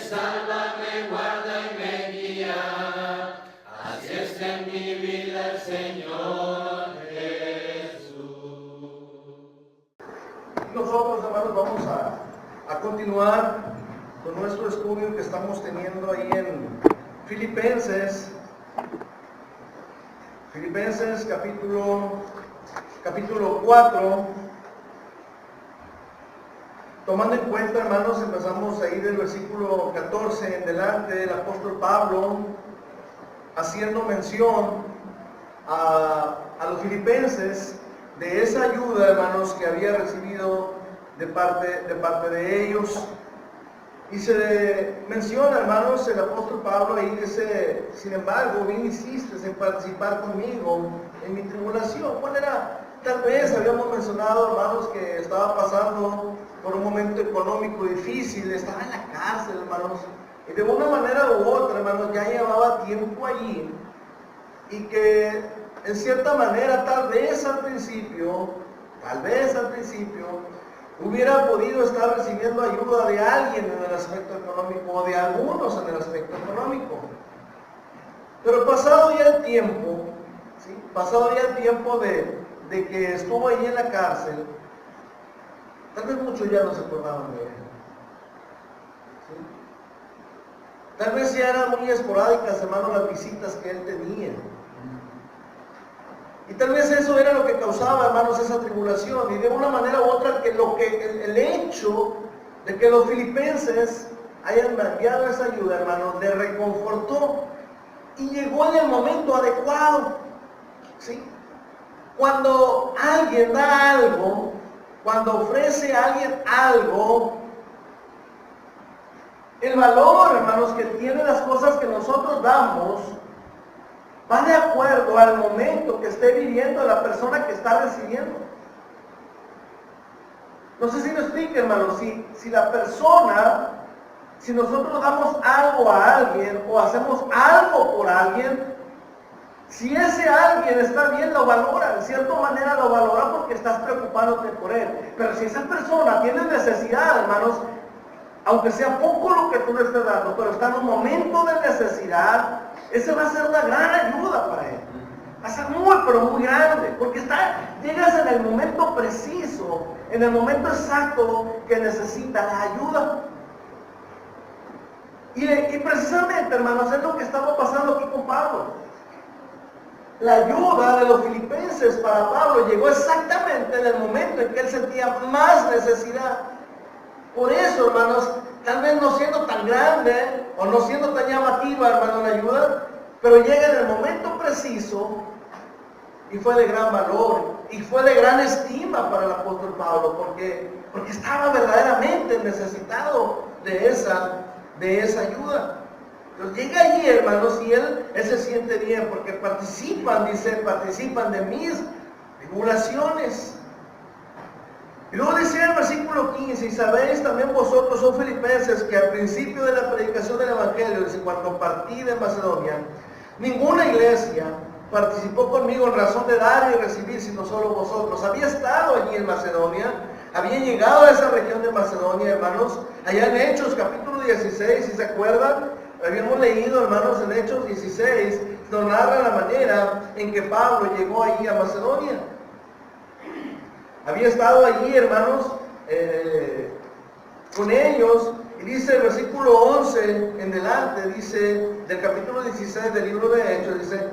salva, me guarda y me guía. Así es en mi vida el Señor Jesús. Nosotros, hermanos, vamos a continuar con nuestro estudio que estamos teniendo ahí en Filipenses. Filipenses capítulo 4. Tomando en cuenta, hermanos, empezamos ahí del versículo 14 en delante, el apóstol Pablo haciendo mención a los filipenses de esa ayuda, hermanos, que había recibido de parte de ellos. Y se menciona, hermanos, el apóstol Pablo ahí dice: sin embargo, bien insistes en participar conmigo en mi tribulación. ¿Cuál era? Tal vez habíamos mencionado, hermanos, que estaba pasando por un momento económico difícil, estaba en la cárcel, hermanos, y de una manera u otra, hermanos, ya llevaba tiempo allí, y que en cierta manera, tal vez al principio, hubiera podido estar recibiendo ayuda de alguien en el aspecto económico, o de algunos en el aspecto económico. Pero pasado ya el tiempo, ¿sí? Pasado ya el tiempo de que estuvo ahí en la cárcel, tal vez muchos ya no se acordaban de él. ¿Sí? Tal vez ya eran muy esporádicas, hermanos, las visitas que él tenía. Y tal vez eso era lo que causaba, hermanos, esa tribulación. Y de una manera u otra, el hecho de que los filipenses hayan enviado esa ayuda, hermanos, le reconfortó. Y llegó en el momento adecuado. ¿Sí? Cuando alguien da algo, cuando ofrece a alguien algo, el valor, hermanos, que tienen las cosas que nosotros damos, va de acuerdo al momento que esté viviendo la persona que está recibiendo. No sé si me explique, hermanos, si la persona, si nosotros damos algo a alguien o hacemos algo por alguien, si ese alguien está bien, lo valora, de cierta manera lo valora porque estás preocupándote por él. Pero si esa persona tiene necesidad, hermanos, aunque sea poco lo que tú le estés dando, pero está en un momento de necesidad, ese va a ser una gran ayuda para él. Va a ser muy, pero muy grande, porque llegas en el momento preciso, en el momento exacto que necesita la ayuda. Y precisamente, hermanos, es lo que estaba pasando aquí con Pablo. La ayuda de los filipenses para Pablo llegó exactamente en el momento en que él sentía más necesidad. Por eso, hermanos, tal vez no siendo tan grande o no siendo tan llamativa, hermano, la ayuda, pero llega en el momento preciso y fue de gran valor y fue de gran estima para el apóstol Pablo, porque estaba verdaderamente necesitado de esa ayuda. Entonces llega allí, hermanos, y él se siente bien porque participan de mis tribulaciones. Y luego dice en el versículo 15: y sabéis también vosotros, oh filipenses, que al principio de la predicación del Evangelio, dice, cuando partí de Macedonia, ninguna iglesia participó conmigo en razón de dar y recibir, sino solo vosotros. Había estado allí en Macedonia, había llegado a esa región de Macedonia, hermanos, allá en Hechos capítulo 16, si se acuerdan, habíamos leído, hermanos, en Hechos 16, nos narra la manera en que Pablo llegó allí a Macedonia. Había estado allí, hermanos, con ellos, y dice el versículo 11 en delante, dice, del capítulo 16 del libro de Hechos, dice,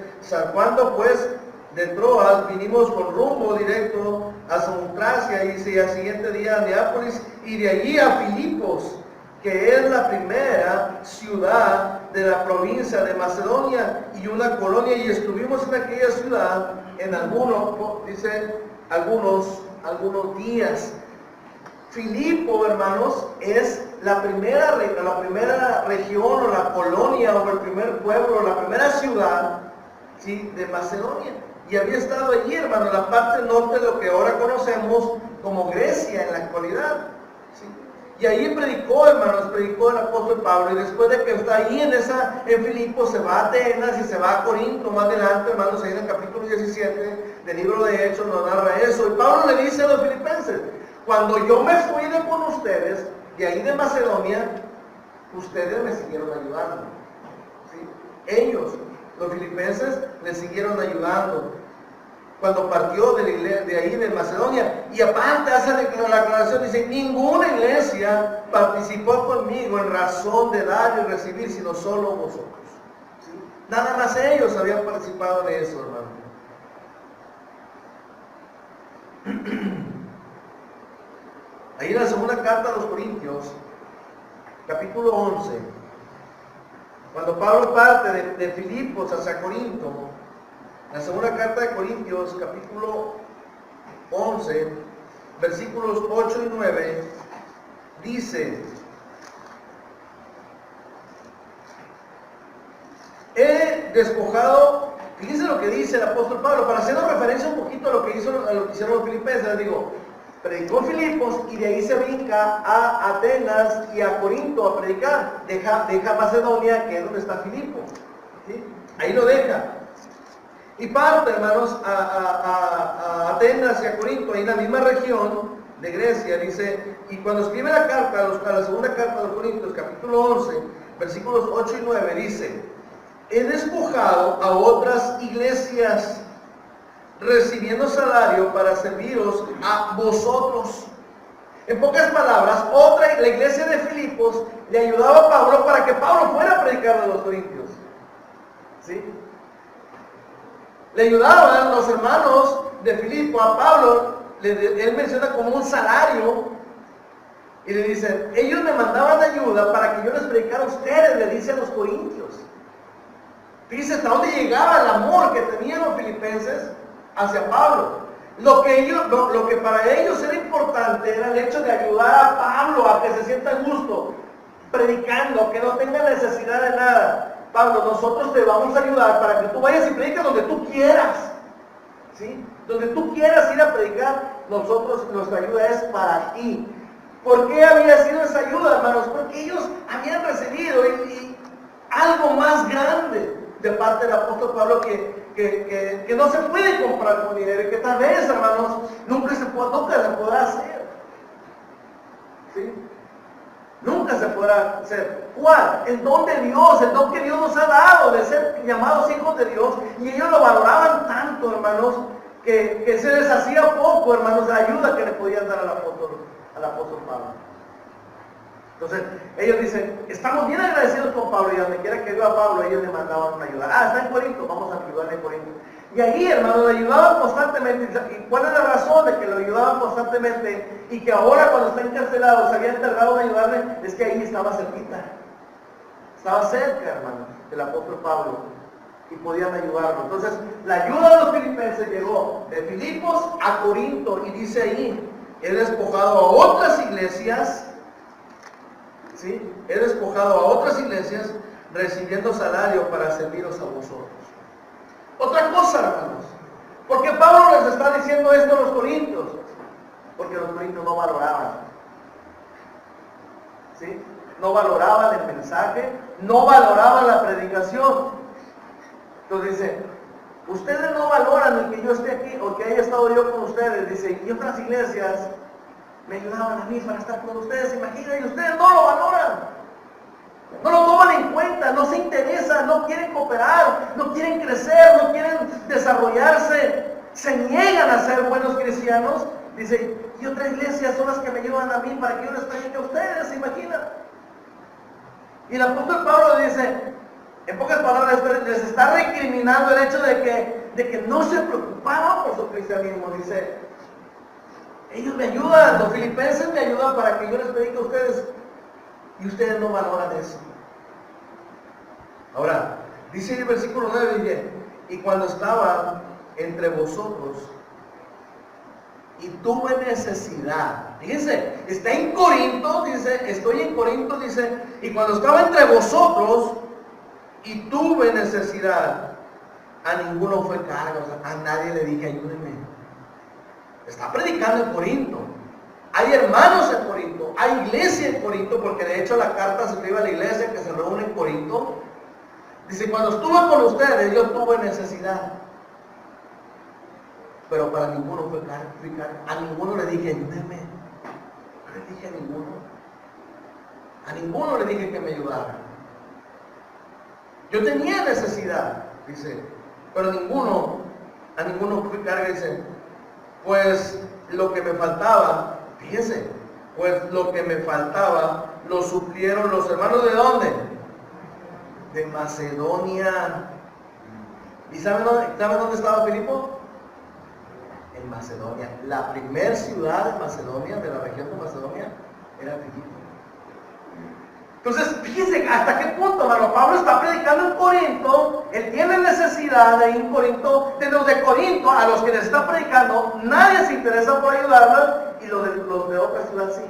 cuando pues de Troas vinimos con rumbo directo a Samotracia, y al siguiente día a Neápolis, y de allí a Filipos, que es la primera ciudad de la provincia de Macedonia y una colonia, y estuvimos en aquella ciudad en algunos días. Filipo, hermanos, es la primera región o la colonia o el primer pueblo, la primera ciudad, ¿sí?, de Macedonia. Y había estado allí, hermanos, en la parte norte de lo que ahora conocemos como Grecia en la actualidad. ¿Sí? Y ahí predicó, hermanos, predicó el apóstol Pablo. Y después de que está ahí en Filipo, se va a Atenas y se va a Corinto más adelante, hermanos, ahí en el capítulo 17 del libro de Hechos nos narra eso. Y Pablo le dice a los filipenses: cuando yo me fui de con ustedes, de ahí de Macedonia, ustedes me siguieron ayudando. ¿Sí? Ellos, los filipenses, le siguieron ayudando cuando partió de ahí de Macedonia. Y aparte hace la aclaración, dice, ninguna iglesia participó conmigo en razón de dar y recibir, sino solo vosotros. ¿Sí? Nada más ellos habían participado de eso, hermano. Ahí en la segunda carta a los Corintios, capítulo 11, cuando Pablo parte de Filipos hacia Corinto, la segunda carta de Corintios, capítulo 11, versículos 8 y 9, dice, he despojado, fíjense lo que dice el apóstol Pablo, para hacer referencia un poquito a lo que hicieron los filipenses, les digo, predicó en Filipos y de ahí se brinca a Atenas y a Corinto a predicar, deja Macedonia, que es donde está Filipos, ¿sí? Ahí lo deja. Y parte, hermanos, a Atenas y a Corinto, ahí en la misma región de Grecia, dice, y cuando escribe la carta, a la segunda carta de los Corintios, capítulo 11, versículos 8 y 9, dice, he despojado a otras iglesias, recibiendo salario para serviros a vosotros. En pocas palabras, la iglesia de Filipos le ayudaba a Pablo para que Pablo fuera a predicar a los corintios. ¿Sí? Le ayudaban los hermanos de Filipo a Pablo, él menciona como un salario, y le dice, ellos me mandaban ayuda para que yo les predicara a ustedes, le dice a los corintios. Fíjense hasta dónde llegaba el amor que tenían los filipenses hacia Pablo. Lo que para ellos era importante era el hecho de ayudar a Pablo a que se sienta a gusto, predicando, que no tenga necesidad de nada. Pablo, nosotros te vamos a ayudar para que tú vayas y prediques donde tú quieras. ¿Sí? Donde tú quieras ir a predicar, nuestra ayuda es para ti. ¿Por qué había sido esa ayuda, hermanos? Porque ellos habían recibido algo más grande de parte del apóstol Pablo que no se puede comprar con dinero y que tal vez, hermanos, nunca se podrá hacer. ¿Sí? Nunca se podrá hacer. ¿Cuál? El don de Dios, el don que Dios nos ha dado de ser llamados hijos de Dios. Y ellos lo valoraban tanto, hermanos, que se les hacía poco, hermanos, la ayuda que le podían dar al apóstol Pablo. Entonces, ellos dicen, estamos bien agradecidos con Pablo, y donde quiera que iba a Pablo, ellos le mandaban una ayuda. Está en Corinto, vamos a ayudarle en Corinto. Y ahí, hermanos, le ayudaban constantemente. ¿Y cuál es la razón de que lo ayudaban constantemente? Y que ahora, cuando está encarcelado, se había encargado de ayudarle, es que ahí estaba cerquita. Estaba cerca, hermanos, del apóstol Pablo, y podían ayudarlo. Entonces, la ayuda de los filipenses llegó de Filipos a Corinto, y dice ahí, he despojado a otras iglesias, ¿sí? He despojado a otras iglesias recibiendo salario para serviros a vosotros. Otra cosa, hermanos, ¿por qué Pablo les está diciendo esto a los corintios? Porque los corintios no valoraban. ¿Sí? No valoraban el mensaje, no valoraban la predicación. Entonces dice, ustedes no valoran el que yo esté aquí o que haya estado yo con ustedes. Dice, y otras iglesias me ayudaban a mí para estar con ustedes, imagínense, y ustedes no lo valoran. No lo toman en cuenta, no se interesan, no quieren cooperar, no quieren crecer, no quieren desarrollarse, se niegan a ser buenos cristianos. Dice, y otras iglesias son las que me ayudan a mí para que yo les predique a ustedes, ¿se imaginan? Y el apóstol Pablo dice, en pocas palabras, les está recriminando el hecho de que no se preocupaban por su cristianismo. Dice, ellos me ayudan, los filipenses me ayudan para que yo les predique a ustedes, y ustedes no valoran eso. Ahora, dice en el versículo 9, dice, y cuando estaba entre vosotros y tuve necesidad, fíjense, está en Corinto, dice, estoy en Corinto, dice, y cuando estaba entre vosotros y tuve necesidad, a ninguno fue carga, o sea, a nadie le dije ayúdenme. Está predicando en Corinto. Hay hermanos en Corinto, hay iglesia en Corinto, porque de hecho la carta se escribe a la iglesia que se reúne en Corinto. Dice, cuando estuve con ustedes, yo tuve necesidad. Pero para ninguno fue carga. A ninguno le dije, ayúdenme. No le dije a ninguno. A ninguno le dije que me ayudara. Yo tenía necesidad, dice, pero a ninguno fui carga, dice, pues lo que me faltaba, fíjense, pues lo que me faltaba lo suplieron los hermanos. ¿De dónde? De Macedonia. ¿Y saben dónde estaba Filipo? En Macedonia. La primer ciudad de Macedonia, de la región de Macedonia, era Filipo. Entonces, fíjense hasta qué punto, hermano, Pablo está predicando en Corinto, él tiene necesidad de ir en Corinto, de los de Corinto, a los que les está predicando, nadie se interesa por ayudarlos, y los de otra ciudad sí.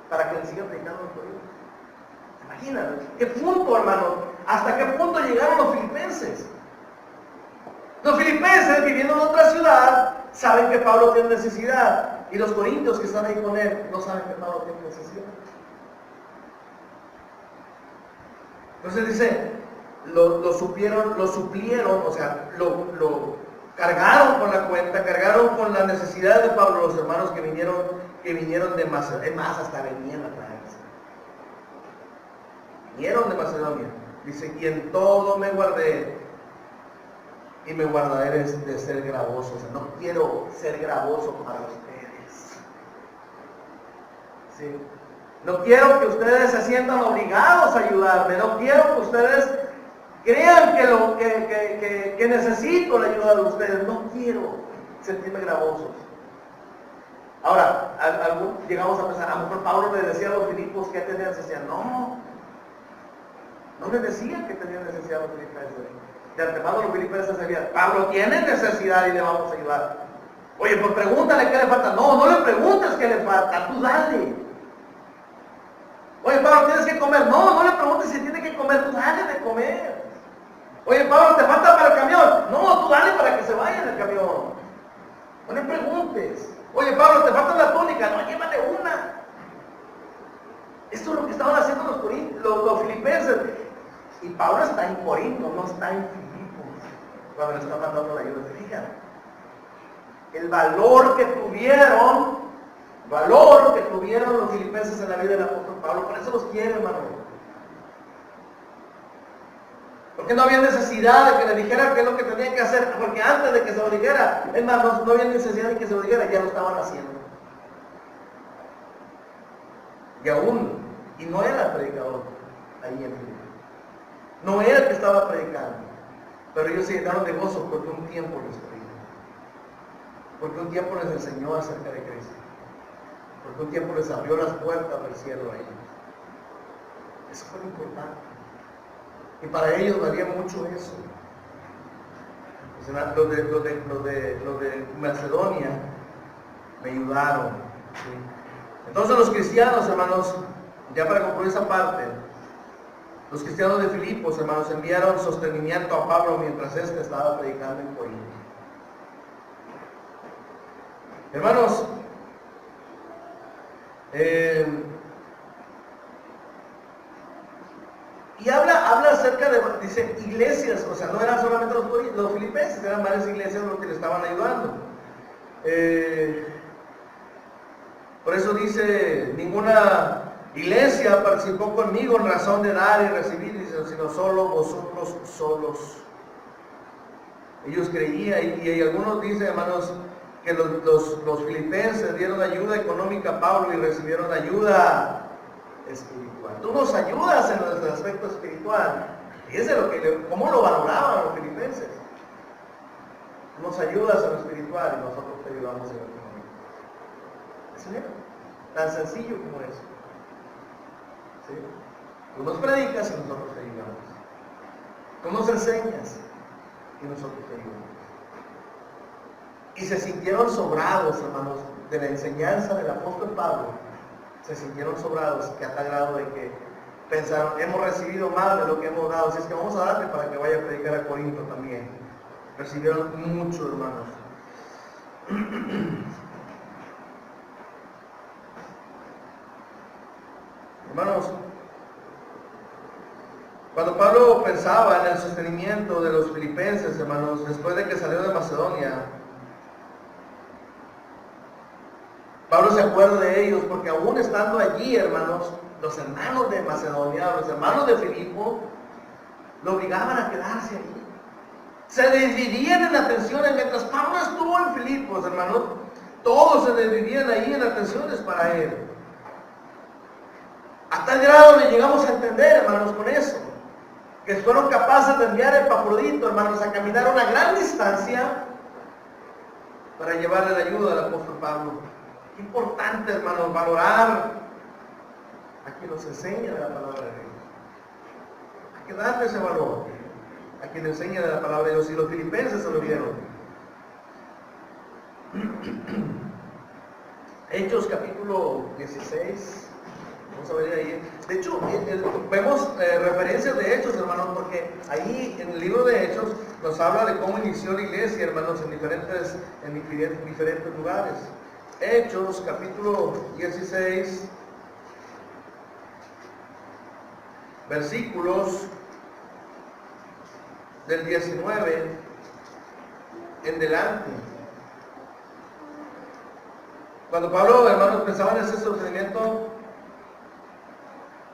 Para que les sigan predicando en Corinto. Imagínate, qué punto, hermano, hasta qué punto llegaron los filipenses. Los filipenses, viviendo en otra ciudad, saben que Pablo tiene necesidad, y los corintios que están ahí con él no saben que Pablo tiene necesidad. Entonces dice, lo suplieron, o sea, lo cargaron con la cuenta, cargaron con la necesidad de Pablo, los hermanos que vinieron de Macedonia. Es más, hasta venían a traerse. Vinieron de Macedonia. Dice, y en todo me guardé, y me guardaré de ser gravoso. O sea, no quiero ser gravoso para ustedes. ¿Sí? No quiero que ustedes se sientan obligados a ayudarme. No quiero que ustedes crean que necesito la ayuda de ustedes. No quiero sentirme gravosos. Ahora, llegamos a pensar, a lo mejor Pablo le decía a los filipos que tenía necesidad. No les decía que tenía necesidad a los filipenses. De antemano los filipenses decían, Pablo tiene necesidad y le vamos a ayudar. Oye, pues pregúntale qué le falta. No le preguntes qué le falta, tú dale. Oye, Pablo, ¿tienes que comer? No le preguntes si tiene que comer, tú dale de comer. Oye, Pablo, ¿te falta para el camión? No, tú dale para que se vaya en el camión. No le preguntes. Oye, Pablo, ¿te falta la túnica? No, llévale una. Esto es lo que estaban haciendo los filipenses. Y Pablo está en Corinto, no está en Filipos, cuando le está mandando la ayuda. Fíjate, el valor que tuvieron los filipenses en la vida del apóstol Pablo, por eso los quiere, hermano. Porque no había necesidad de que le dijera qué es lo que tenían que hacer, porque antes de que se lo dijera, hermano, no había necesidad de que se lo dijera, ya lo estaban haciendo. Y no era el predicador ahí en Filipo. No era el que estaba predicando, pero ellos se llenaron de gozo porque un tiempo les predicó, porque un tiempo les enseñó acerca de Cristo, porque un tiempo les abrió las puertas del cielo a ellos. Eso fue lo importante. Y para ellos valía mucho eso. Los de Macedonia me ayudaron. ¿Sí? Entonces los cristianos, hermanos, ya para concluir esa parte, los cristianos de Filipos, hermanos, enviaron sostenimiento a Pablo mientras éste estaba predicando en Corinto. Hermanos, y habla acerca de, dice, iglesias, o sea, no eran solamente los filipenses, eran varias iglesias los que le estaban ayudando. Por eso dice, ninguna iglesia participó conmigo en razón de dar y recibir, sino solo vosotros solos. Ellos creían, y algunos dicen, hermanos, que los filipenses dieron ayuda económica a Pablo y recibieron ayuda espiritual. Tú nos ayudas en nuestro aspecto espiritual. Fíjense cómo lo valoraban los filipenses. Nos ayudas en lo espiritual y nosotros te ayudamos en lo económico. Eso era tan sencillo como eso. ¿Sí? Tú nos predicas y nosotros te ayudamos. Tú nos enseñas y nosotros te ayudamos. Y se sintieron sobrados, hermanos, de la enseñanza del apóstol Pablo. Se sintieron sobrados, que a tal grado de que pensaron, hemos recibido más de lo que hemos dado, así es que vamos a darle para que vaya a predicar a Corinto también. Recibieron mucho, hermanos. Hermanos, cuando Pablo pensaba en el sostenimiento de los filipenses, hermanos, después de que salió de Macedonia, Pablo se acuerda de ellos, porque aún estando allí, hermanos, los hermanos de Macedonia, los hermanos de Filipo, lo obligaban a quedarse allí. Se desvivían en atenciones. Mientras Pablo estuvo en Filipos, hermanos, todos se desvivían ahí en atenciones para él. A tal grado le llegamos a entender, hermanos, con eso, que fueron capaces de enviar a Epafrodito, hermanos, a caminar una gran distancia para llevarle la ayuda al apóstol Pablo. Qué importante, hermanos, valorar a quien nos enseña de la palabra de Dios. Hay que darle ese valor a quien enseña de la palabra de Dios. Y los filipenses se lo vieron. Hechos capítulo 16. Vamos a ver ahí. De hecho, vemos referencias de Hechos, hermanos, porque ahí en el libro de Hechos nos habla de cómo inició la iglesia, hermanos, en diferentes lugares. Hechos, capítulo 16, versículos del 19 en delante. Cuando Pablo, hermanos, pensaba en ese sostenimiento,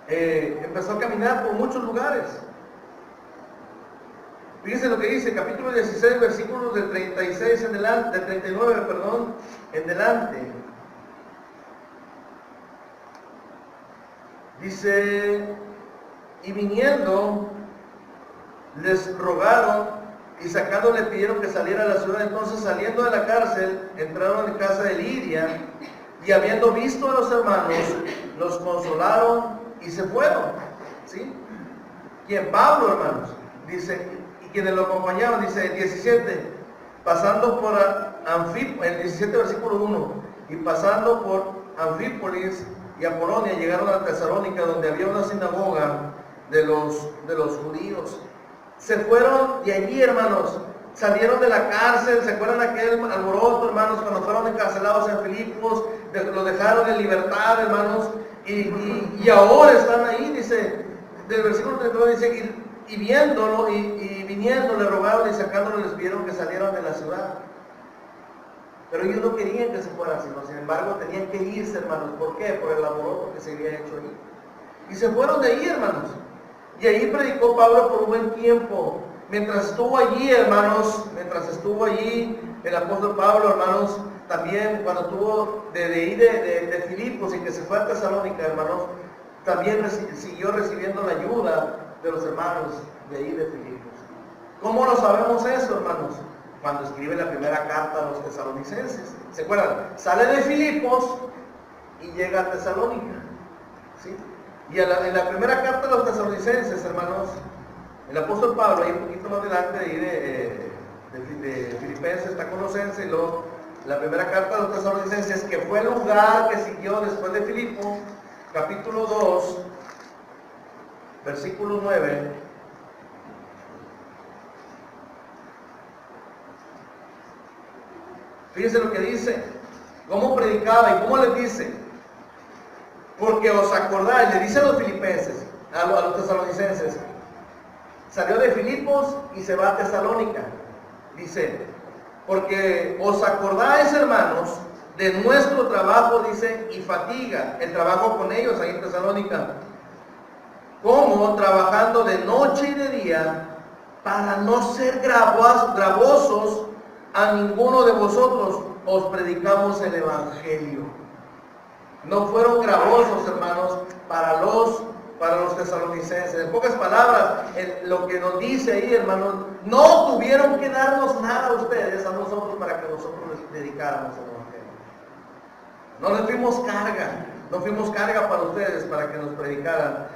empezó a caminar por muchos lugares. Fíjense lo que dice, capítulo 16, versículos del 36 en delante, del 39, perdón, en delante. Dice, y viniendo, les rogaron y sacando le pidieron que saliera a la ciudad. Entonces, saliendo de la cárcel, entraron en casa de Lidia, y habiendo visto a los hermanos, los consolaron y se fueron. ¿Sí? ¿Quién? Pablo, hermanos. Dice, y quienes lo acompañaban, dice el 17, pasando por Anfípolis, el 17 versículo 1, y pasando por Anfípolis y Apolonia, llegaron a Tesalónica, donde había una sinagoga de los judíos. Se fueron de allí, hermanos, salieron de la cárcel. ¿Se acuerdan de aquel alboroto, hermanos, cuando fueron encarcelados en Filipos? Los dejaron en libertad, hermanos, y ahora están ahí, dice, del versículo 39 dice, y viéndolo, y viniendo, le rogaron y sacándolo, les pidieron que salieran de la ciudad. Pero ellos no querían que se fueran, sino, sin embargo, tenían que irse, hermanos. ¿Por qué? Por el alboroto que se había hecho ahí. Y se fueron de ahí, hermanos. Y ahí predicó Pablo por un buen tiempo. Mientras estuvo allí, hermanos, el apóstol Pablo, hermanos, también cuando estuvo de Filipos y que se fue a Tesalónica, hermanos, también siguió recibiendo la ayuda de los hermanos de ahí de Filipos. ¿Cómo lo sabemos eso, hermanos? Cuando escribe la primera carta a los tesalonicenses. ¿Se acuerdan? Sale de Filipos y llega a Tesalónica. ¿Sí? Y en la primera carta a los tesalonicenses, hermanos, el apóstol Pablo, ahí un poquito más adelante de Filipenses, está Colosenses, y luego la primera carta a los tesalonicenses, que fue el lugar que siguió después de Filipo, capítulo 2, versículo 9. Fíjense lo que dice, cómo predicaba y cómo les dice. Porque os acordáis, le dice a los filipenses, a los tesalonicenses, salió de Filipos y se va a Tesalónica. Dice, porque os acordáis, hermanos, de nuestro trabajo, dice, y fatiga, el trabajo con ellos ahí en Tesalónica, como trabajando de noche y de día, para no ser gravosos a ninguno de vosotros, os predicamos el Evangelio. No fueron gravosos, hermanos, para los tesalonicenses. En pocas palabras, lo que nos dice ahí, hermanos, no tuvieron que darnos nada a ustedes, a nosotros, para que nosotros les dedicáramos el Evangelio. No les fuimos carga para ustedes, para que nos predicaran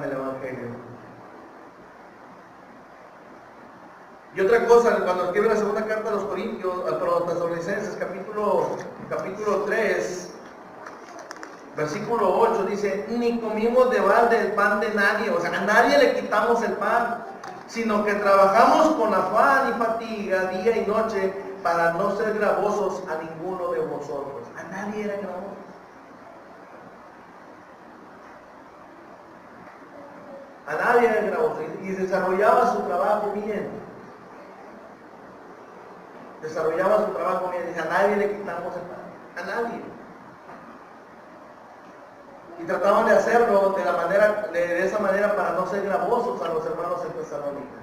el Evangelio. Y otra cosa, cuando escribe la segunda carta a los Corintios, a los tesalonicenses, capítulo 3, versículo 8, dice, ni comimos de balde el pan de nadie, o sea, a nadie le quitamos el pan, sino que trabajamos con afán y fatiga día y noche para no ser gravosos a ninguno de vosotros. A nadie era gravoso. A nadie era gravoso. Y desarrollaba su trabajo bien. Dice, a nadie le quitamos el pan. A nadie. trataban de hacerlo de esa manera para no ser gravosos a los hermanos en Tesalónica.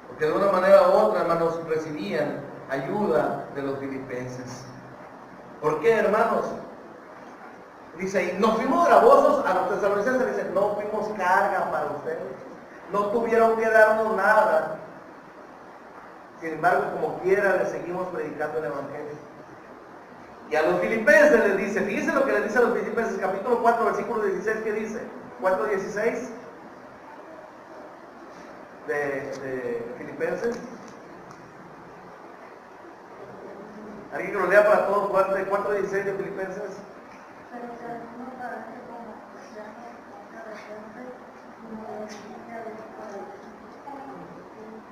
Porque de una manera u otra, hermanos, recibían ayuda de los filipenses. ¿Por qué, hermanos? Dice, y no fuimos gravosos a los tesalonicenses, dice, no fuimos carga para ustedes. No tuvieron que darnos nada. Sin embargo, como quiera, les seguimos predicando el Evangelio. Y a los filipenses les dice, fíjense lo que les dice a los filipenses, capítulo 4, versículo 16, ¿qué dice? 4:16 de Filipenses. ¿Alguien que lo lea para todos? 4:16 de Filipenses.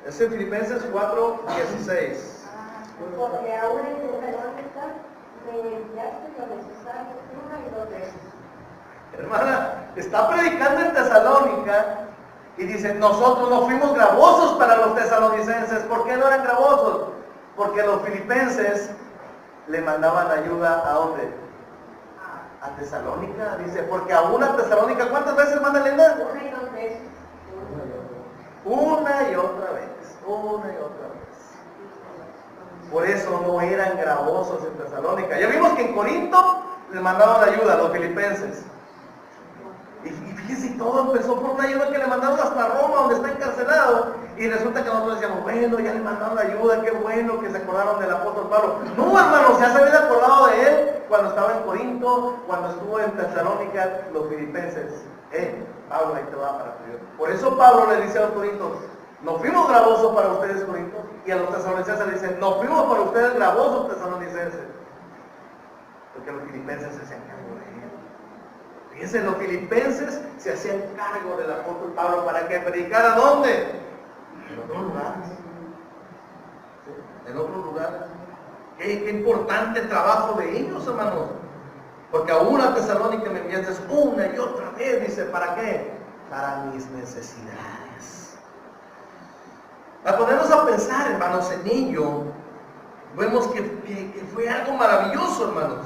Es en Filipenses 4:16. Porque aún en Tesalónica me enviaste lo necesario una y dos veces. Hermana, está predicando en Tesalónica y dice, nosotros no fuimos gravosos para los tesalonicenses. ¿Por qué no eran gravosos? Porque los filipenses le mandaban ayuda ¿a dónde? A Tesalónica, dice, porque a una Tesalónica, ¿cuántas veces manda Elena? Una y dos veces. Una y otra vez, una y otra vez. Por eso no eran gravosos en Tesalónica. Ya vimos que en Corinto les mandaban ayuda a los filipenses. Y fíjense, todo empezó por una ayuda que le mandaron hasta Roma, donde está encarcelado. Y resulta que nosotros decíamos, bueno, ya le mandaron la ayuda, qué bueno que se acordaron del apóstol Pablo. No, hermanos, ya se habían acordado de él cuando estaba en Corinto, cuando estuvo en Tesalónica, los filipenses. Pablo, ahí te va para Corinto. Por eso Pablo le dice a los corintios, no fuimos gravosos para ustedes, corintios. Y a los tesalonicenses le dicen, no fuimos para ustedes gravosos, tesalonicenses. Porque los filipenses se hacían cargo de él. Fíjense, los filipenses se hacían cargo del apóstol Pablo para que predicara ¿dónde? En otros lugares. ¿Sí? En otros lugares. Qué importante trabajo de ellos, hermanos. Porque aún a Tesalónica me enviaste una y otra vez, dice, ¿para qué? Para mis necesidades. Para ponernos a pensar, hermanos, en ello, vemos que fue algo maravilloso, hermanos.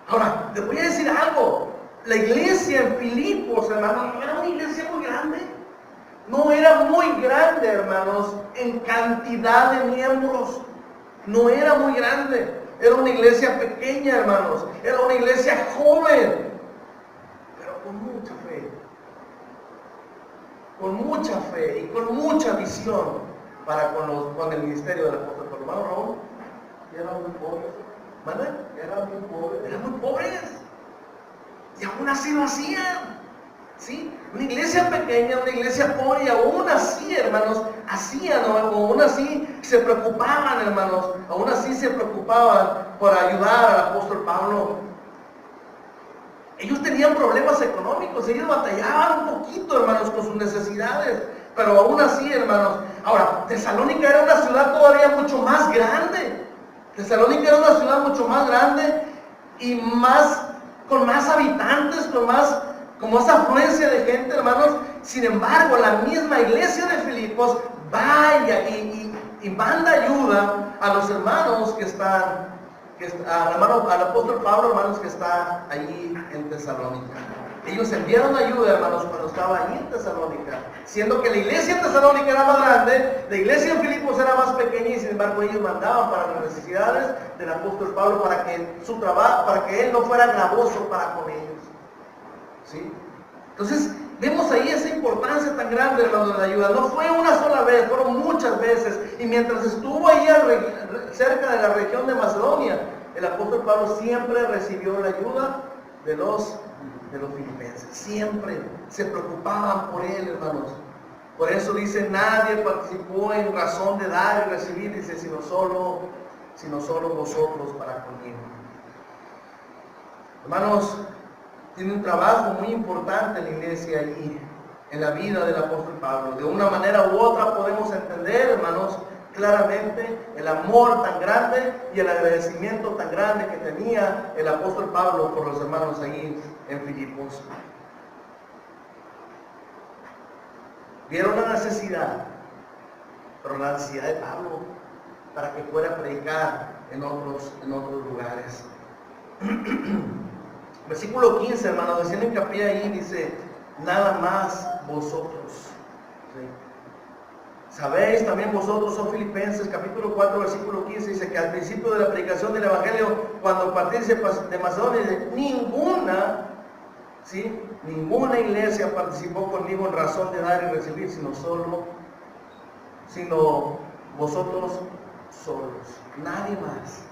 Ahora, les voy a decir algo. La iglesia en Filipos, hermanos, no era una iglesia muy grande. No era muy grande, hermanos, en cantidad de miembros. No era muy grande. Era una iglesia pequeña, hermanos. Era una iglesia joven. Pero con mucha fe. Con mucha fe y con mucha visión para con el ministerio del apóstol Pablo. Hermano Raúl, eran muy pobres. ¿Vale? Eran muy pobres. Eran muy pobres. Y aún así lo hacían. ¿Sí? Una iglesia pequeña, una iglesia pobre, y aún así, hermanos, hacían, o aún así se preocupaban, hermanos, aún así se preocupaban por ayudar al apóstol Pablo. Ellos tenían problemas económicos, ellos batallaban un poquito, hermanos, con sus necesidades, pero aún así, hermanos. Ahora, Tesalónica era una ciudad todavía mucho más grande. Tesalónica era una ciudad mucho más grande y con más habitantes, con más afluencia de gente, hermanos. Sin embargo, la misma iglesia de Filipos vaya y manda ayuda a los hermanos al apóstol Pablo, hermanos, que está allí en Tesalónica. Ellos enviaron ayuda, hermanos, cuando estaba allí en Tesalónica, siendo que la iglesia en Tesalónica era más grande, la iglesia en Filipos era más pequeña, y sin embargo ellos mandaban para las necesidades del apóstol Pablo, para que él no fuera gravoso para con ellos. ¿Sí? Entonces, vemos ahí esa importancia tan grande, hermanos, de la ayuda. No fue una sola vez, fueron muchas veces. Y mientras estuvo ahí cerca de la región de Macedonia, el apóstol Pablo siempre recibió la ayuda de los filipenses. Siempre se preocupaban por él, hermanos. Por eso dice, nadie participó en razón de dar y recibir, dice, sino solo vosotros para conmigo. Hermanos, tiene un trabajo muy importante en la iglesia allí, en la vida del apóstol Pablo. De una manera u otra podemos entender, hermanos, claramente el amor tan grande y el agradecimiento tan grande que tenía el apóstol Pablo por los hermanos allí en Filipos. Vieron la necesidad, pero la necesidad de Pablo para que fuera a predicar en otros lugares. Versículo 15, hermanos, haciendo hincapié ahí, dice, nada más vosotros. ¿Sí? Sabéis también vosotros, oh Filipenses, capítulo 4, versículo 15, dice que al principio de la predicación del Evangelio, cuando partiste de Macedonia, ninguna iglesia participó conmigo en razón de dar y recibir, sino vosotros solos, nadie más.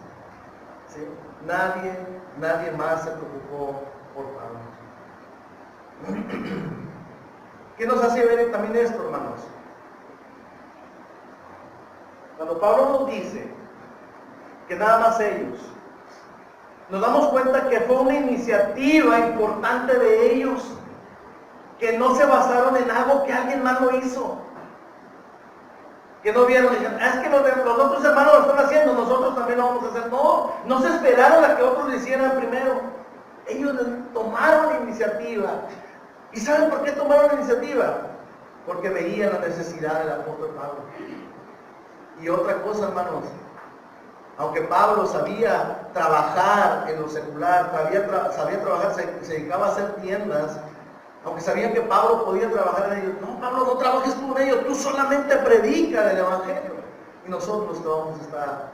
¿Sí? Nadie más se preocupó por Pablo. ¿Qué nos hace ver también esto, hermanos? Cuando Pablo nos dice que nada más ellos, nos damos cuenta que fue una iniciativa importante de ellos, que no se basaron en algo que alguien más lo hizo. Que no vieron, dijeron, es que los otros hermanos lo están haciendo, nosotros también lo vamos a hacer. No se esperaron a que otros lo hicieran primero. Ellos tomaron la iniciativa. ¿Y saben por qué tomaron la iniciativa? Porque veían la necesidad del apóstol Pablo. Y otra cosa, hermanos, aunque Pablo sabía trabajar en lo secular, sabía trabajar, se dedicaba a hacer tiendas, aunque sabían que Pablo podía trabajar en ellos, no, Pablo, no trabajes tú en ellos, tú solamente predica el Evangelio. Y nosotros te vamos a estar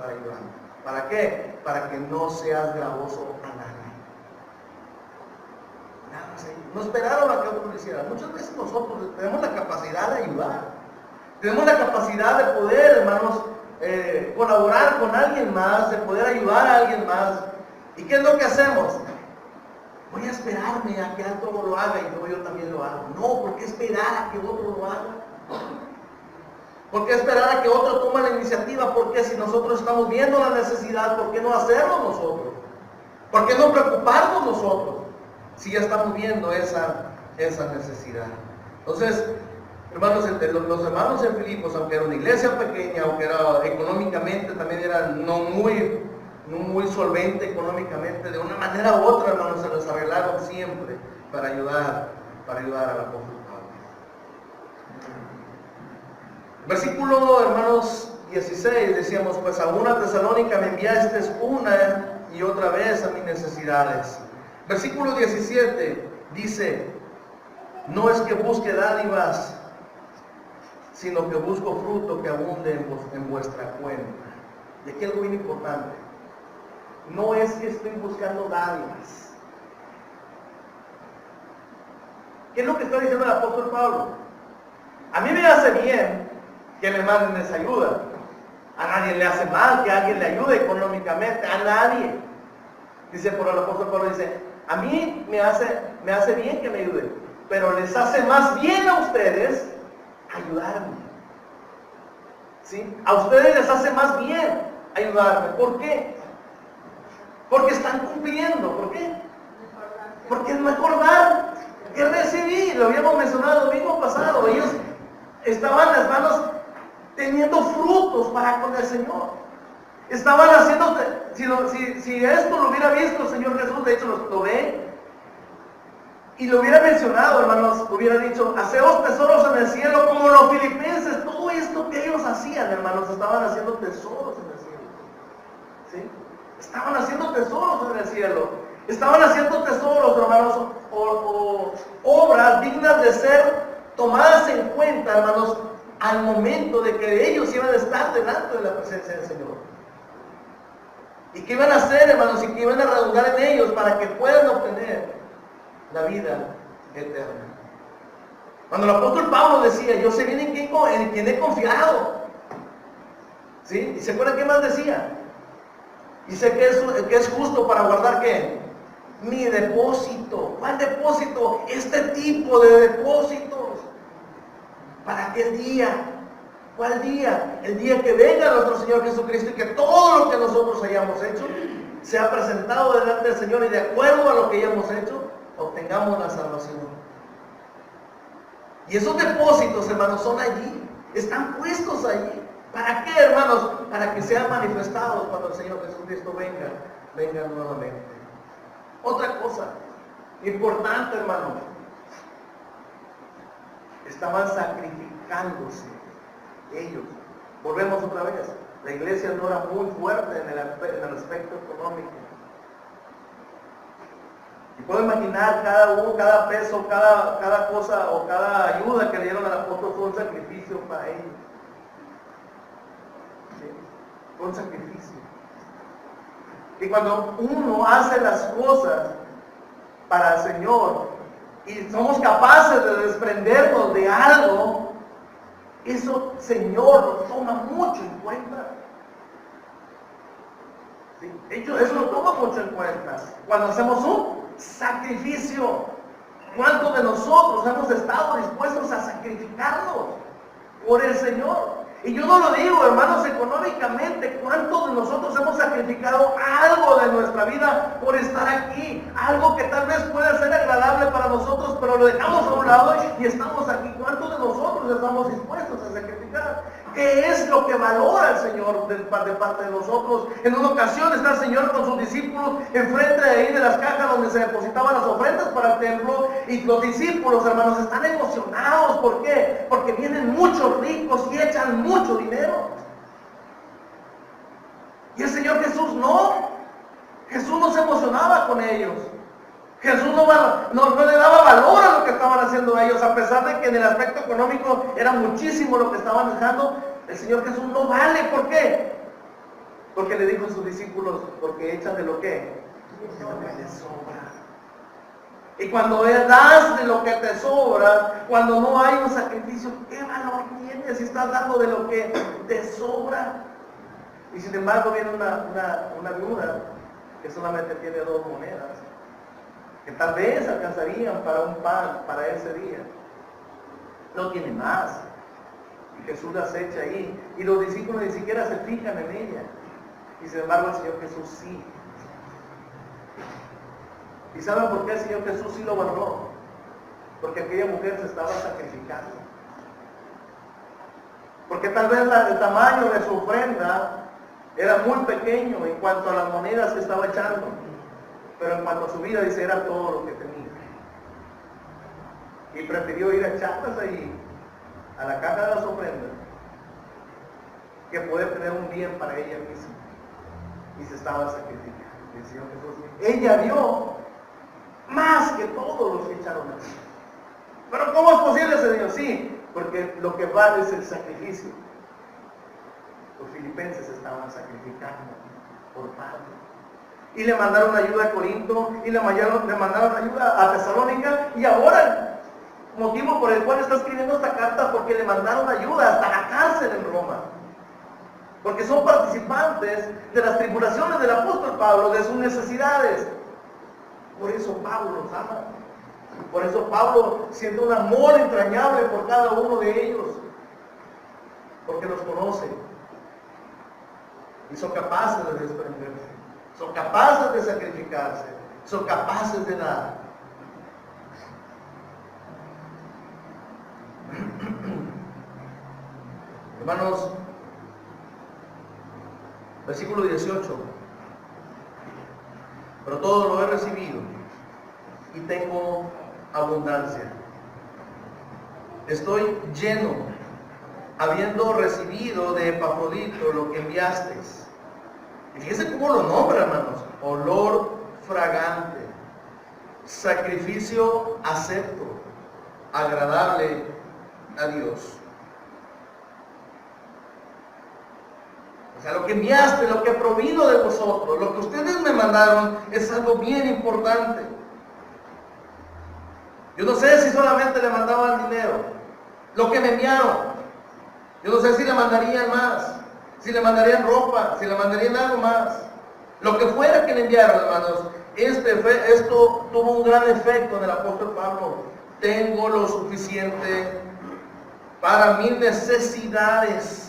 ayudando. ¿Para qué? Para que no seas gravoso a nadie. Nada más ahí. No esperaron a que otros lo hicieran. Muchas veces nosotros tenemos la capacidad de ayudar. Tenemos la capacidad de poder, hermanos, colaborar con alguien más, de poder ayudar a alguien más. ¿Y qué es lo que hacemos? Voy a esperarme a que otro lo haga y luego yo también lo hago. No, ¿por qué esperar a que otro lo haga? ¿Por qué esperar a que otro tome la iniciativa? Porque si nosotros estamos viendo la necesidad, ¿por qué no hacerlo nosotros? ¿Por qué no preocuparnos nosotros? Si ya estamos viendo esa necesidad. Entonces, hermanos, los hermanos en Filipos, aunque era una iglesia pequeña, aunque era económicamente, también era no muy solvente económicamente, de una manera u otra, hermanos, se les arreglaron siempre para ayudar al apóstol Pablo. Versículo, hermanos, 16, decíamos, pues a una Tesalónica me enviasteis una y otra vez a mis necesidades. Versículo 17 dice, no es que busque dádivas, sino que busco fruto que abunde en vuestra cuenta. Y aquí algo bien importante. No es que estoy buscando dádivas. ¿Qué es lo que está diciendo el apóstol Pablo? A mí me hace bien que me manden esa ayuda. A nadie le hace mal que alguien le ayude económicamente, a nadie. Dice por el apóstol Pablo, dice, a mí me hace bien que me ayuden, pero les hace más bien a ustedes ayudarme. ¿Sí? A ustedes les hace más bien ayudarme. ¿Por qué? Porque están cumpliendo. ¿Por qué? Porque es mejor dar que recibir. Lo habíamos mencionado el domingo pasado. Ellos estaban, hermanos, teniendo frutos para con el Señor. Estaban haciendo, si esto lo hubiera visto el Señor Jesús, de hecho lo ve, y lo hubiera mencionado, hermanos, hubiera dicho, haceos tesoros en el cielo como los filipenses. Todo esto que ellos hacían, hermanos, estaban haciendo tesoros en el cielo. ¿Sí? Estaban haciendo tesoros en el cielo. Estaban haciendo tesoros, hermanos, o obras dignas de ser tomadas en cuenta, hermanos, al momento de que ellos iban a estar delante de la presencia del Señor. ¿Y qué iban a hacer, hermanos? Y que iban a redundar en ellos para que puedan obtener la vida eterna. Cuando el apóstol Pablo decía, yo sé bien en quien he confiado. ¿Sí? ¿Y se acuerdan qué más decía? Y sé que es justo para guardar ¿qué? Mi depósito. ¿Cuál depósito? Este tipo de depósitos. ¿Para aquel día? ¿Cuál día? El día que venga nuestro Señor Jesucristo y que todo lo que nosotros hayamos hecho sea presentado delante del Señor y de acuerdo a lo que hayamos hecho, obtengamos la salvación. Y esos depósitos, hermanos, son allí, están puestos allí. ¿Para qué, hermanos? Para que sean manifestados cuando el Señor Jesucristo venga nuevamente. Otra cosa importante, hermanos, estaban sacrificándose ellos. Volvemos otra vez, la iglesia no era muy fuerte en el aspecto económico. Y puedo imaginar cada peso, cada cosa o cada ayuda que le dieron al apóstol fue un sacrificio para ellos. ¿Sí? Fue un sacrificio. Y cuando uno hace las cosas para el Señor y somos capaces de desprendernos de algo, eso Señor lo toma mucho en cuenta. ¿Sí? De hecho, eso lo toma mucho en cuenta. Cuando hacemos un sacrificio, ¿cuántos de nosotros hemos estado dispuestos a sacrificarnos por el Señor? Y yo no lo digo, hermanos, económicamente, ¿cuántos de nosotros hemos sacrificado algo de nuestra vida por estar aquí? Algo que tal vez pueda ser agradable para nosotros, pero lo dejamos a un lado y estamos aquí. ¿Cuántos de nosotros estamos dispuestos a sacrificar? ¿Qué es lo que valora el Señor de parte de nosotros? En una ocasión está el Señor con sus discípulos enfrente de ahí de las cajas donde se depositaban las ofrendas para el templo, y los discípulos, hermanos, están emocionados. ¿Por qué? Porque vienen muchos ricos y echan mucho dinero. Y el Señor Jesús no. Jesús no se emocionaba con ellos. Jesús no le daba valor a lo que estaban haciendo ellos, a pesar de que en el aspecto económico era muchísimo lo que estaban dejando. El Señor Jesús no vale. ¿Por qué? Porque le dijo a sus discípulos, porque echan de lo que de lo que les sobra. Y cuando das de lo que te sobra, cuando no hay un sacrificio, ¿qué valor tienes si estás dando de lo que te sobra? Y sin embargo viene una viuda que solamente tiene 2 monedas, que tal vez alcanzarían para un pan para ese día. No tiene más. Y Jesús las echa ahí. Y los discípulos ni siquiera se fijan en ella. Y sin embargo el Señor Jesús sí. ¿Y saben por qué el Señor Jesús sí lo valoró? Porque aquella mujer se estaba sacrificando. Porque tal vez el tamaño de su ofrenda era muy pequeño en cuanto a las monedas que estaba echando. Pero en cuanto a su vida, dice, era todo lo que tenía. Y prefirió ir a echarlas ahí, a la caja de las ofrendas, que poder tener un bien para ella misma. Y se estaba sacrificando. Y el Señor Jesús, ella dio más que todos los que echaron aquí. Pero ¿cómo es posible, Señor? Sí, porque lo que vale es el sacrificio. Los filipenses estaban sacrificando por Pablo. Y le mandaron ayuda a Corinto, y le mandaron ayuda a Tesalónica, y ahora el motivo por el cual está escribiendo esta carta, porque le mandaron ayuda hasta la cárcel en Roma. Porque son participantes de las tribulaciones del apóstol Pablo, de sus necesidades. Por eso Pablo los ama. Por eso Pablo siente un amor entrañable por cada uno de ellos. Porque los conoce. Y son capaces de desprenderse. Son capaces de sacrificarse. Son capaces de dar. Hermanos, versículo 18. Pero todo lo he recibido y tengo abundancia. Estoy lleno, habiendo recibido de Epafrodito lo que enviasteis. Y fíjense cómo lo nombra, hermanos. Olor fragante, sacrificio acepto, agradable a Dios. O sea, lo que enviaste, lo que provino de vosotros, lo que ustedes me mandaron es algo bien importante. Yo no sé si solamente le mandaban dinero, lo que me enviaron. Yo no sé si le mandarían más, si le mandarían ropa, si le mandarían algo más. Lo que fuera que le enviaron, hermanos, esto tuvo un gran efecto en el apóstol Pablo. Tengo lo suficiente para mis necesidades.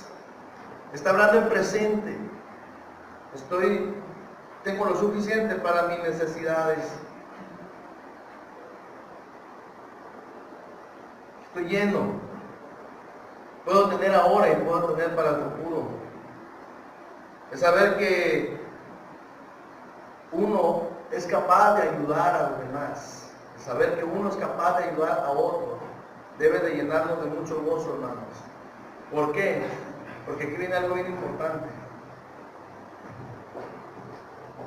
Está hablando en presente. Tengo lo suficiente para mis necesidades. Estoy lleno. Puedo tener ahora y puedo tener para el futuro. Es saber que uno es capaz de ayudar a los demás. Es saber que uno es capaz de ayudar a otro. Debe de llenarnos de mucho gozo, hermanos. ¿Por qué? Porque aquí viene algo bien importante.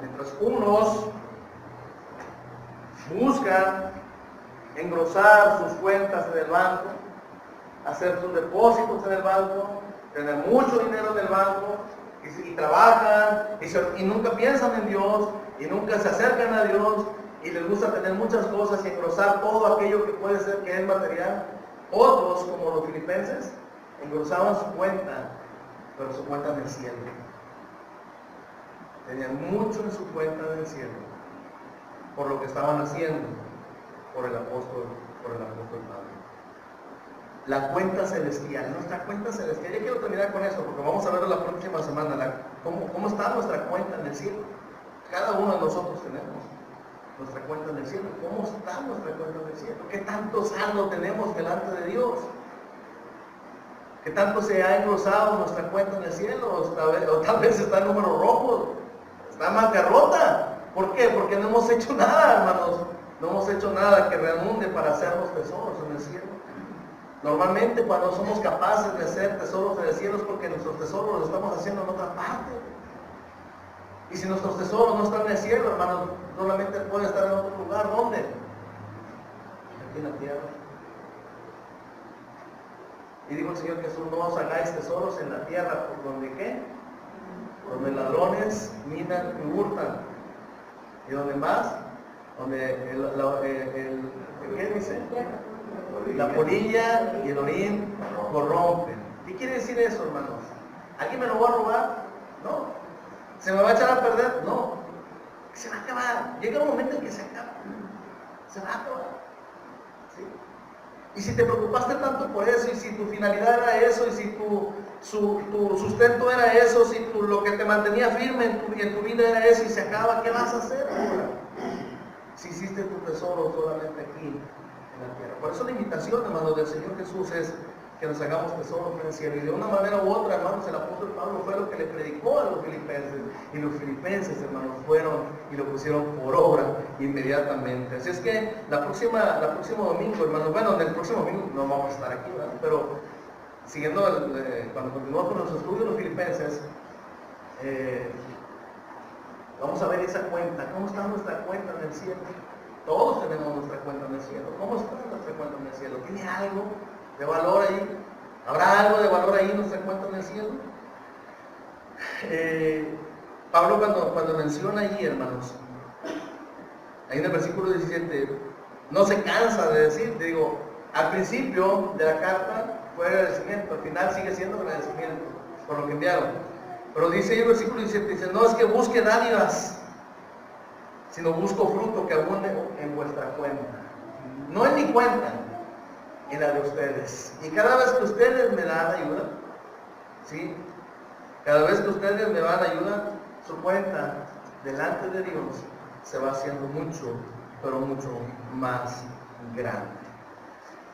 Mientras unos Buscan engrosar sus cuentas en el banco, hacer sus depósitos en el banco, tener mucho dinero en el banco, y trabajan, y nunca piensan en Dios, y nunca se acercan a Dios, y les gusta tener muchas cosas y engrosar todo aquello que puede ser que es material. Otros, como los filipenses, engrosaban su cuenta, pero su cuenta en el cielo. Tenían mucho en su cuenta en el cielo, por lo que estaban haciendo por el apóstol Pablo. La cuenta celestial, nuestra cuenta celestial. Yo quiero terminar con eso, porque vamos a ver la próxima semana cómo está nuestra cuenta en el cielo. Cada uno de nosotros tenemos nuestra cuenta en el cielo. ¿Cómo está nuestra cuenta en el cielo? ¿Qué tanto saldo tenemos delante de Dios? ¿Qué tanto se ha engrosado nuestra cuenta en el cielo? O tal vez está en números rojos, está en bancarrota. ¿Por qué? Porque no hemos hecho nada, hermanos. No hemos hecho nada que redunde para hacernos tesoros en el cielo. Normalmente cuando somos capaces de hacer tesoros en el cielo es porque nuestros tesoros los estamos haciendo en otra parte. Y si nuestros tesoros no están en el cielo, hermanos, solamente pueden estar en otro lugar. ¿Dónde? Aquí en la tierra. Y dijo el Señor Jesús, no os hagáis tesoros en la tierra, ¿por donde qué? Donde ladrones minan y hurtan. ¿Y dónde más? Donde ¿qué dice? La polilla y el orín corrompen. ¿Qué quiere decir eso, hermanos? ¿Alguien me lo va a robar? No. ¿Se me va a echar a perder? No. Se va a acabar. Llega un momento en que se acaba. Se va a acabar. ¿Sí? Y si te preocupaste tanto por eso, y si tu finalidad era eso, y si tu sustento era eso, si lo que te mantenía firme en tu vida era eso, y se acaba, ¿qué vas a hacer ahora? Si hiciste tu tesoro solamente aquí en la tierra. Por eso la invitación, hermanos, del Señor Jesús es que nos hagamos tesoros en el cielo. Y de una manera u otra, hermanos, el apóstol Pablo fue lo que le predicó a los filipenses. Y los filipenses, hermanos, fueron y lo pusieron por obra inmediatamente. Así es que el próximo domingo, hermanos, bueno, en el próximo domingo no vamos a estar aquí, ¿verdad? Pero siguiendo, cuando continuamos con los estudios de los filipenses, vamos a ver esa cuenta. ¿Cómo está nuestra cuenta en el cielo? Todos tenemos nuestra cuenta en el cielo. ¿Cómo está nuestra cuenta en el cielo? ¿Tiene algo de valor ahí? ¿Habrá algo de valor ahí en nuestra cuenta en el cielo? Pablo cuando menciona allí, hermanos, ahí en el versículo 17, no se cansa de decir, digo, al principio de la carta fue agradecimiento, al final sigue siendo agradecimiento por lo que enviaron. Pero dice ahí el versículo 17, dice, no es que busque dádivas, sino busco fruto que abunde en vuestra cuenta. No en mi cuenta, en la de ustedes. Y cada vez que ustedes me dan ayuda, ¿sí? Cada vez que ustedes me dan ayuda, su cuenta delante de Dios se va haciendo mucho, pero mucho más grande.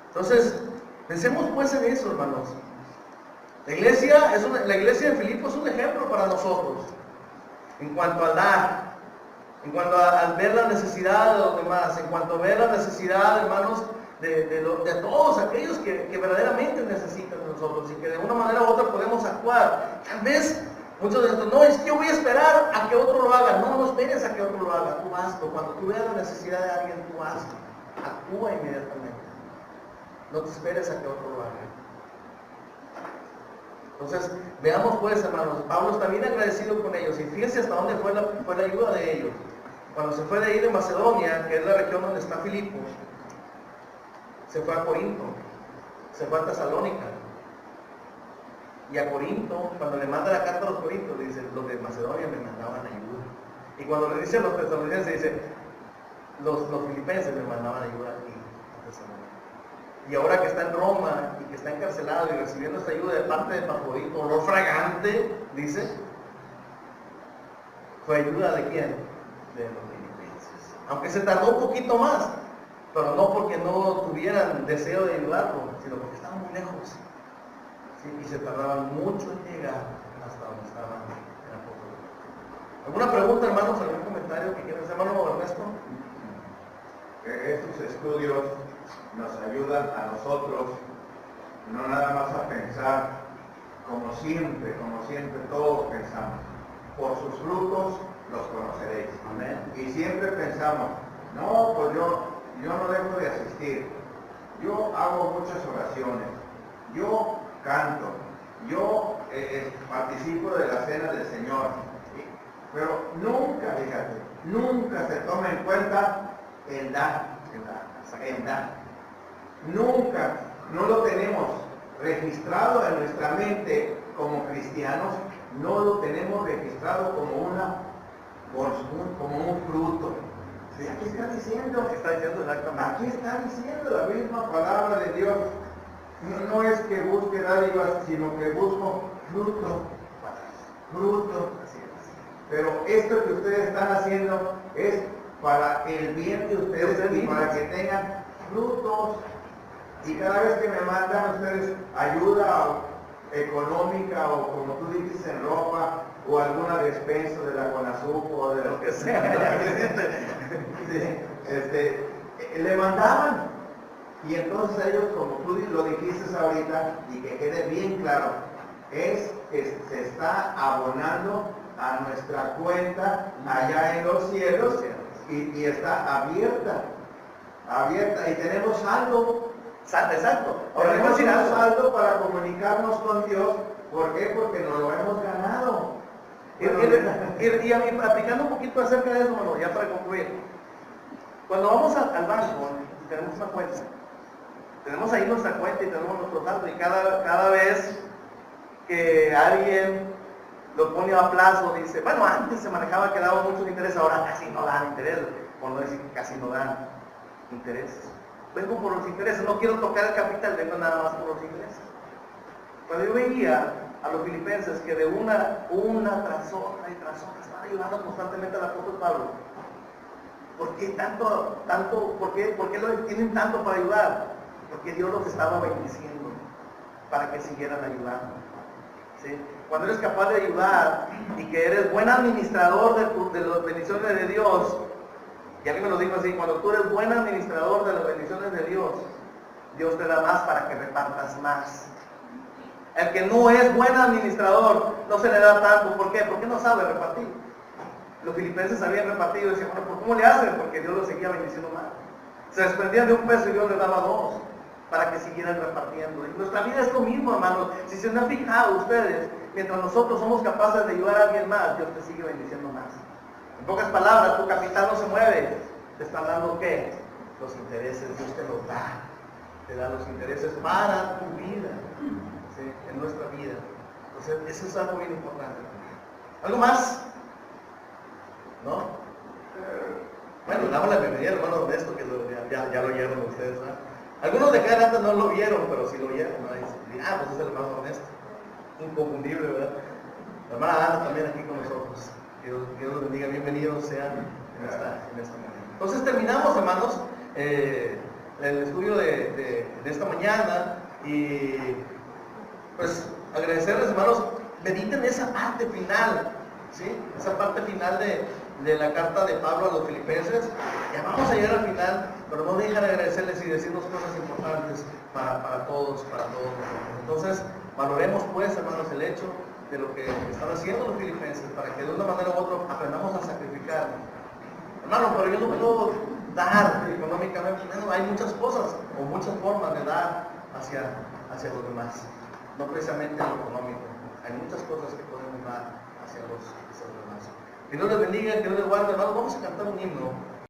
Entonces, pensemos pues en eso, hermanos. La iglesia de Filipos es un ejemplo para nosotros, en cuanto a dar, en cuanto a ver la necesidad de los demás, en cuanto a ver la necesidad, hermanos, de todos aquellos que verdaderamente necesitan de nosotros y que de una manera u otra podemos actuar. Tal vez muchos de nosotros, no, es que yo voy a esperar a que otro lo haga. No esperes a que otro lo haga, tú hazlo. Cuando tú veas la necesidad de alguien, tú hazlo. Actúa inmediatamente. No te esperes a que otro lo haga. Entonces, veamos pues, hermanos, Pablo está bien agradecido con ellos y fíjense hasta dónde fue la ayuda de ellos. Cuando se fue de ahí de Macedonia, que es la región donde está Filipos, se fue a Corinto, se fue a Tesalónica. Y a Corinto, cuando le manda la carta a los corintios, dice, los de Macedonia me mandaban ayuda. Y cuando le dice a los tesalonicenses, dice, los filipenses me mandaban ayuda aquí a Tesalónica. Y ahora que está en Roma y que está encarcelado y recibiendo esta ayuda de parte de Epafrodito, olor fragante, dice, ¿fue ayuda de quién? De los filipenses. Aunque se tardó un poquito más, pero no porque no tuvieran deseo de ayudarlo, sino porque estaban muy lejos. ¿Sí? Y se tardaban mucho en llegar hasta donde estaban en Apocalipsis. ¿Alguna pregunta, hermanos? ¿Algún comentario que quieran hacer, hermano Ernesto? Estos estudios nos ayudan a nosotros no nada más a pensar como siempre todos pensamos. Por sus frutos los conoceréis. Amén. Y siempre pensamos, No, pues yo no dejo de asistir. Yo hago muchas oraciones. Yo canto. Yo participo de la cena del Señor. Pero nunca, fíjate, nunca se toma en cuenta el dar. Nunca, no lo tenemos registrado en nuestra mente como cristianos, no lo tenemos registrado como un fruto. ¿Sí? Aquí está diciendo aquí está diciendo la misma palabra de Dios. No es que busque dádivas, sino que busco fruto. Pero esto que ustedes están haciendo es para el bien de ustedes y para que tengan frutos. Y cada vez que me mandan ustedes ayuda económica o como tú dices en ropa o alguna despensa de la Conasupo o de lo que sea, le mandaban. Y entonces ellos, como tú lo dijiste ahorita, y que quede bien claro, es que se está abonando a nuestra cuenta allá en los cielos y está abierta, y tenemos saldo. Exacto. Ahora tenemos saldo para comunicarnos con Dios. ¿Por qué? Porque nos lo hemos ganado. Y aplicando un poquito acerca de eso, bueno, ya para concluir. Cuando vamos al banco, tenemos una cuenta. Tenemos ahí nuestra cuenta y tenemos nuestro saldo. Y cada vez que alguien lo pone a plazo, dice, bueno, antes se manejaba que daba mucho interés, ahora casi no dan interés. Por no decir que casi no dan intereses. Vengo por los intereses, no quiero tocar el capital, vengo nada más por los intereses. Cuando yo veía a los filipenses que de una tras otra estaban ayudando constantemente al apóstol Pablo, ¿por qué por qué lo tienen tanto para ayudar? Porque Dios los estaba bendiciendo para que siguieran ayudando. ¿Sí? Cuando eres capaz de ayudar y que eres buen administrador de las bendiciones de Dios, y a mí me lo dijo así, cuando tú eres buen administrador de las bendiciones de Dios, Dios te da más para que repartas más. El que no es buen administrador, no se le da tanto. ¿Por qué? Porque no sabe repartir. Los filipenses habían repartido y decían, bueno, ¿por cómo le hacen? Porque Dios los seguía bendiciendo más. Se desprendían de un peso y Dios les daba 2, para que siguieran repartiendo. Y nuestra vida es lo mismo, hermanos. Si se han fijado ustedes, mientras nosotros somos capaces de ayudar a alguien más, Dios te sigue bendiciendo más. En pocas palabras, tu capital no se mueve. ¿Te están dando qué? Los intereses. Dios te los da. Te da los intereses para tu vida. ¿Sí? En nuestra vida. Entonces, eso es algo bien importante. ¿Algo más? ¿No? Bueno, damos la bienvenida al hermano Ernesto, que ya lo oyeron ustedes, ¿verdad? Algunos de acá antes no lo vieron, pero sí lo oyeron, ¿no? Pues es el hermano Ernesto. Inconfundible, ¿verdad? La hermana Ana también aquí con nosotros. Que Dios los bendiga, bienvenidos sean en esta mañana. Entonces terminamos, hermanos, el estudio de esta mañana y pues agradecerles, hermanos, mediten esa parte final, ¿sí? Esa parte final de la carta de Pablo a los filipenses. Ya vamos a llegar al final, pero no dejan de agradecerles y decirnos cosas importantes para todos nosotros. Entonces, valoremos pues, hermanos, el hecho de lo que están haciendo los filipenses para que de una manera u otra aprendamos a sacrificar. Hermano, pero yo no puedo dar económicamente. No, hay muchas cosas o muchas formas de dar hacia los demás, no precisamente lo económico. Hay muchas cosas que podemos dar hacia los demás. Que Dios les bendiga, que Dios les guarde, hermano. Vamos a cantar un himno.